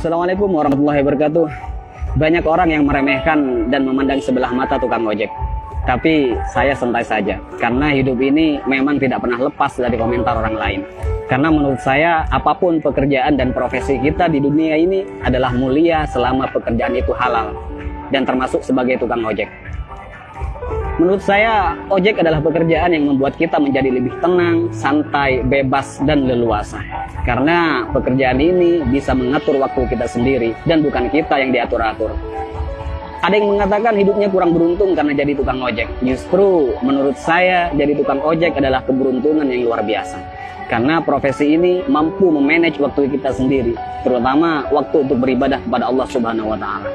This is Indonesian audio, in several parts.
Assalamualaikum warahmatullahi wabarakatuh. Banyak orang yang meremehkan dan memandang sebelah mata tukang ojek. Tapi saya santai saja, karena hidup ini memang tidak pernah lepas dari komentar orang lain. Karena menurut saya, apapun pekerjaan dan profesi kita di dunia ini adalah mulia selama pekerjaan itu halal, dan termasuk sebagai tukang ojek. Menurut saya, ojek adalah pekerjaan yang membuat kita menjadi lebih tenang, santai, bebas, dan leluasa. Karena pekerjaan ini bisa mengatur waktu kita sendiri, dan bukan kita yang diatur-atur. Ada yang mengatakan hidupnya kurang beruntung karena jadi tukang ojek. Justru, menurut saya, jadi tukang ojek adalah keberuntungan yang luar biasa. Karena profesi ini mampu memanage waktu kita sendiri, terutama waktu untuk beribadah kepada Allah Subhanahu wa Ta'ala.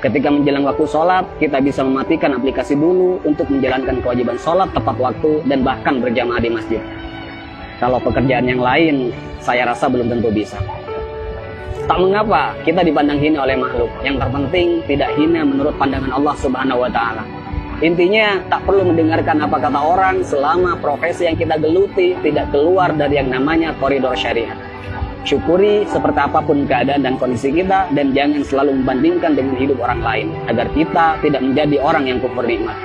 Ketika menjelang waktu sholat, kita bisa mematikan aplikasi dulu untuk menjalankan kewajiban sholat tepat waktu dan bahkan berjamaah di masjid. Kalau pekerjaan yang lain, saya rasa belum tentu bisa. Tak mengapa kita dipandang hina oleh makhluk. Yang terpenting tidak hina menurut pandangan Allah Subhanahu wa Ta'ala. Intinya tak perlu mendengarkan apa kata orang selama profesi yang kita geluti tidak keluar dari yang namanya koridor syariat. Syukuri seperti apapun keadaan dan kondisi kita, dan jangan selalu membandingkan dengan hidup orang lain agar kita tidak menjadi orang yang kufur nikmat.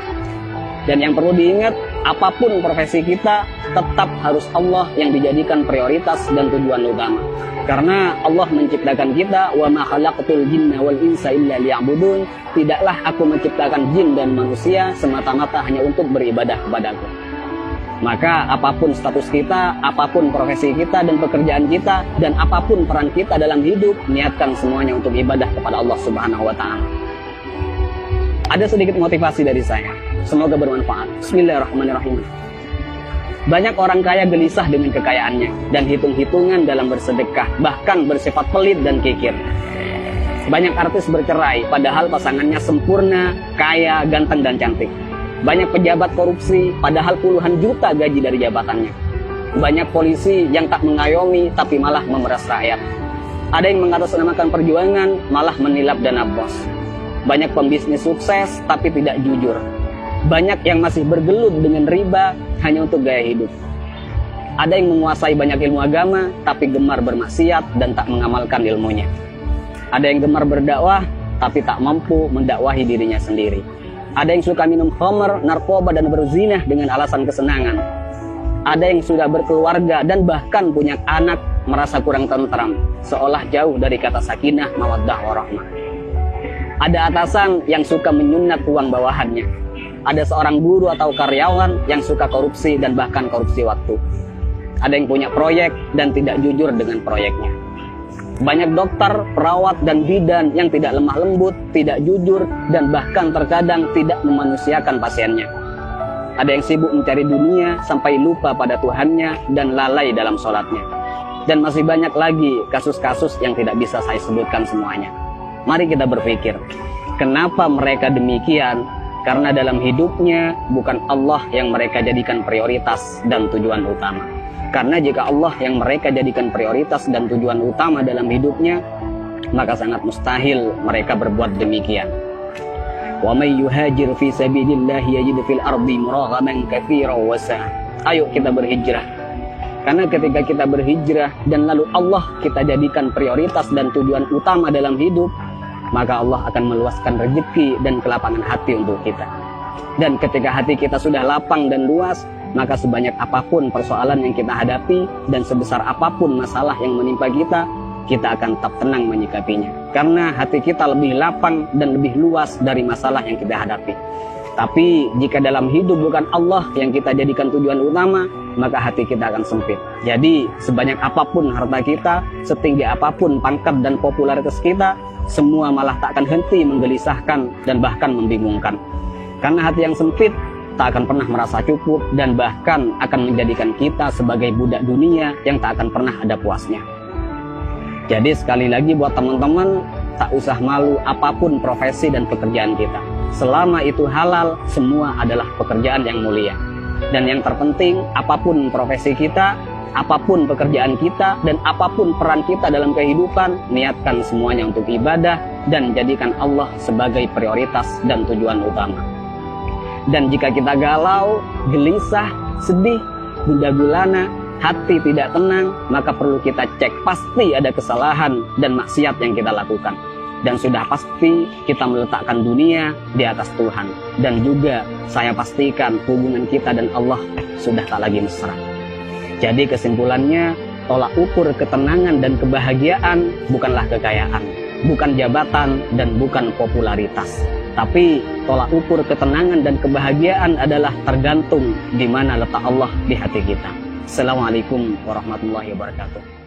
Dan yang perlu diingat, apapun profesi kita tetap harus Allah yang dijadikan prioritas dan tujuan utama. Karena Allah menciptakan kita, wa ma khalaqtul jinna wal insa illa liya'budun. Tidaklah aku menciptakan jin dan manusia semata-mata hanya untuk beribadah kepadaku. Maka apapun status kita, apapun profesi kita dan pekerjaan kita, dan apapun peran kita dalam hidup, niatkan semuanya untuk ibadah kepada Allah Subhanahu wa Ta'ala. Ada sedikit motivasi dari saya, semoga bermanfaat. Bismillahirrahmanirrahim. Banyak orang kaya gelisah dengan kekayaannya dan hitung-hitungan dalam bersedekah, bahkan bersifat pelit dan kikir. Banyak artis bercerai padahal pasangannya sempurna, kaya, ganteng dan cantik. Banyak pejabat korupsi, padahal puluhan juta gaji dari jabatannya. Banyak polisi yang tak mengayomi, tapi malah memeras rakyat. Ada yang mengatasnamakan perjuangan, malah menilap dana bos. Banyak pembisnis sukses, tapi tidak jujur. Banyak yang masih bergelut dengan riba, hanya untuk gaya hidup. Ada yang menguasai banyak ilmu agama, tapi gemar bermaksiat dan tak mengamalkan ilmunya. Ada yang gemar berdakwah, tapi tak mampu mendakwahi dirinya sendiri. Ada yang suka minum khamr, narkoba, dan berzinah dengan alasan kesenangan. Ada yang sudah berkeluarga dan bahkan punya anak merasa kurang tentram, seolah jauh dari kata sakinah, mawaddah, warahmah. Ada atasan yang suka menyunat uang bawahannya. Ada seorang guru atau karyawan yang suka korupsi dan bahkan korupsi waktu. Ada yang punya proyek dan tidak jujur dengan proyeknya. Banyak dokter, perawat, dan bidan yang tidak lemah lembut, tidak jujur, dan bahkan terkadang tidak memanusiakan pasiennya. Ada yang sibuk mencari dunia sampai lupa pada Tuhannya dan lalai dalam sholatnya. Dan masih banyak lagi kasus-kasus yang tidak bisa saya sebutkan semuanya. Mari kita berpikir, kenapa mereka demikian? Karena dalam hidupnya bukan Allah yang mereka jadikan prioritas dan tujuan utama. Karena jika Allah yang mereka jadikan prioritas dan tujuan utama dalam hidupnya, maka sangat mustahil mereka berbuat demikian. Wa may yuhajir fi sabilillah yajid fil ardi muraghaman katsiran wa sa'a. Ayo kita berhijrah. Karena ketika kita berhijrah dan lalu Allah kita jadikan prioritas dan tujuan utama dalam hidup, maka Allah akan meluaskan rezeki dan kelapangan hati untuk kita. Dan ketika hati kita sudah lapang dan luas, maka sebanyak apapun persoalan yang kita hadapi dan sebesar apapun masalah yang menimpa kita akan tetap tenang menyikapinya. Karena hati kita lebih lapang dan lebih luas dari masalah yang kita hadapi. Tapi jika dalam hidup bukan Allah yang kita jadikan tujuan utama, maka hati kita akan sempit. Jadi sebanyak apapun harta kita, setinggi apapun pangkat dan popularitas kita, semua malah tak akan henti menggelisahkan dan bahkan membingungkan. Karena hati yang sempit tak akan pernah merasa cukup dan bahkan akan menjadikan kita sebagai budak dunia yang tak akan pernah ada puasnya. Jadi sekali lagi buat teman-teman, tak usah malu apapun profesi dan pekerjaan kita. Selama itu halal, semua adalah pekerjaan yang mulia. Dan yang terpenting, apapun profesi kita, apapun pekerjaan kita, dan apapun peran kita dalam kehidupan, niatkan semuanya untuk ibadah dan jadikan Allah sebagai prioritas dan tujuan utama. Dan jika kita galau, gelisah, sedih, gundah gulana, hati tidak tenang, maka perlu kita cek. Pasti ada kesalahan dan maksiat yang kita lakukan. Dan sudah pasti kita meletakkan dunia di atas Tuhan. Dan juga saya pastikan hubungan kita dan Allah sudah tak lagi mesra. Jadi kesimpulannya, tolak ukur ketenangan dan kebahagiaan bukanlah kekayaan, bukan jabatan, dan bukan popularitas. Tapi tolak ukur ketenangan dan kebahagiaan adalah tergantung di mana letak Allah di hati kita. Assalamualaikum warahmatullahi wabarakatuh.